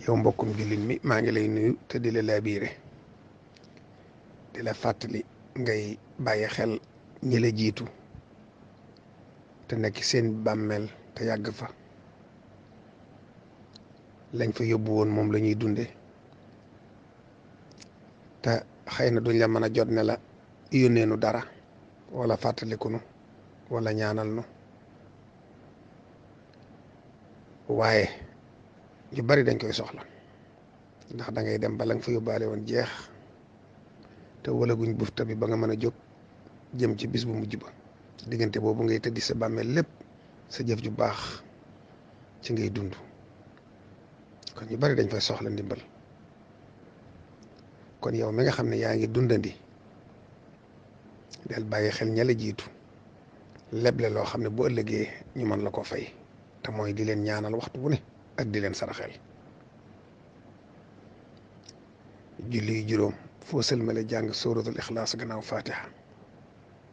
yow mbokkum jullit mi maa ngi lay nuyu te di la laabiire di la fàttali ngay bàyyi xel ñi la jiitu te nekk seen bàmmeel te yàgg fa lañ fa yóbbu woon moom la ñuy dunde te xëy na duñ la mën a jot ne la yónnee nu dara wala fàttaliku nu wala ñaanal nu waaye yu bari dañ koy soxla ndax da ngay dem ba la nga fa yóbbaale woon jeex te wala guñ bufta bi ba nga mën a jóg jëm ci bis bu mujj ba diggante boobu ngay tëddi sa bàmmeel lépp sa jëf ju baax ci ngay dund kon yu bari dañ fay soxla ndimbal kon yow mi nga xam ne yaa ngi dundandi del bàyyi xel ña la jiitu leble loo xam ne bu ëllëgee ñu mën la ko fay te mooy di leen ñaanal waxtu bu ne ak di leen saraxel julli yu juróom foo sëlmale jàng suratul ixlaas gannaaw fatiha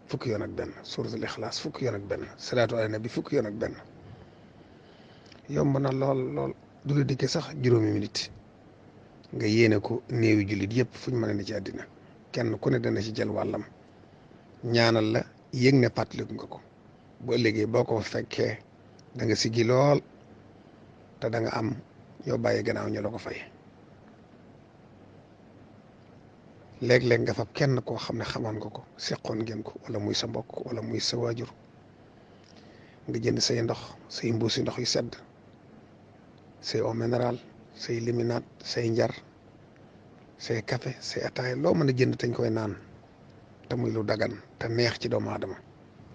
fukki yoon ak benn suratul ixlaas fukki yoon ak benn salaatu ala nabi fukki yoon ak benn yomb na lool du la dikkee sax juróomi minute nga yéene ko néewi jullit yëpp fu ñu mën a ne ci àddina kenn ku ne dana ci jël wàllam ñaanal la yëg ne fàttaliku nga ko bu ëllëgee boo ko fekkee da nga siggi lool te da nga am yoo bàyyi gannaaw ñu la ko fay léeg-léeg nga fab kenn koo xam ne xamoon nga ko seqoon ngeen ko wala muy sa mbokk wala muy sa waajur nga jënd say ndox say mbuusi ndox yu sedd say eau minérale say liminaat say njar say café say ataaya loo mën a jënd tañ koy naan te muy lu dagan te neex ci doomu aadama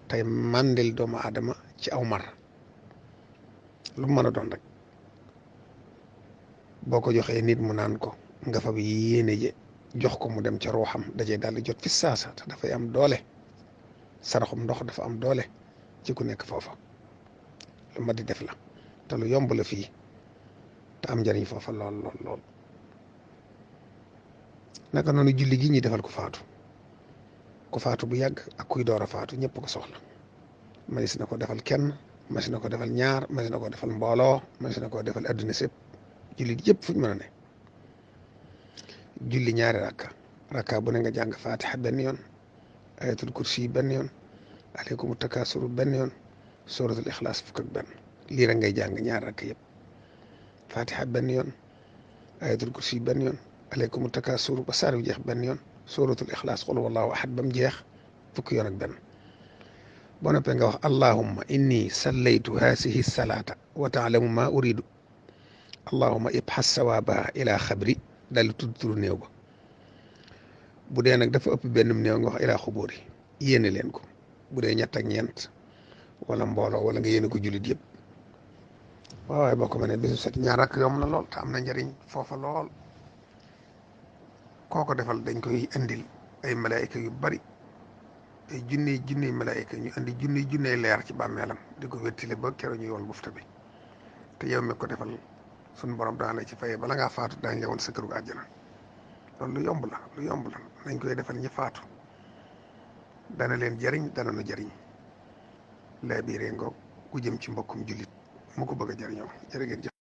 tey màndil doomu aadama ci aw mar lu mu mën a doon rek boo ko joxee nit mu naan ko nga fa bi yéene je jox ko mu dem ca ruuxam dajee daal di jot fi saasa te dafay am doole saraxum ndox dafa am doole ci ku nekk foofa lu ma di def la te lu yomb la fii te am njëriñ foofa lool naka noonu julli gi ñuy defal ku faatu bu yàgg ak kuy door a faatu ñëpp ko soxla manis na ko defal kenn manis na ko defal ñaar manis na ko defal mbooloo manis na ko defal adduna sépp julli yëpp fuñ mën a ne julli ñaari rakka bu ne nga jàng fatiha benn yoon ayatul kursi benn yoon aleykum takasuru benn yoon suratul ixlaas fukk ak benn lii rek ngay jàng ñaari rakka yëpp fatiha benn yoon ayatul kursi benn yoon aleykum takasuru ba saar wi jeex benn yoon suratul ixlaas qul wallahu ahad ba mu jeex fukki yoon ak benn boo noppee nga wax allahumma inni sallaytu haasihi salaata wa taalamu ma uridu allahumma ibxas sawaaba ila xabri daal di tudd turu néew ba bu dee nag dafa ëpp benn néew nga wax ilaa xubóori yéene leen ko bu dee ñett ak ñeent wala mbooloo wala nga yéene ko jullit yëpp waaye boo ko mënee bésu set ñaar ak yomb na lool te am na njëriñ foofa lool kooko defal dañ koy indil ay malaayika yu bari ay junniy malaayika ñu indi junniy leer ci bàmmeelam di ko wéttile ba keroog ñu yoon bufta bi te yow mi ko defal suñu borom daan la ci fayee bala ngaa faatu daañu la woon sa këru àjjana loolu lu yomb la nañ koy defal ñi faatu dana leen jariñ dana nu jariñ laa biiree ngoog ku jëm ci mbokkum jullit mu ko bëgg a jariñoo jërë ngeen jëf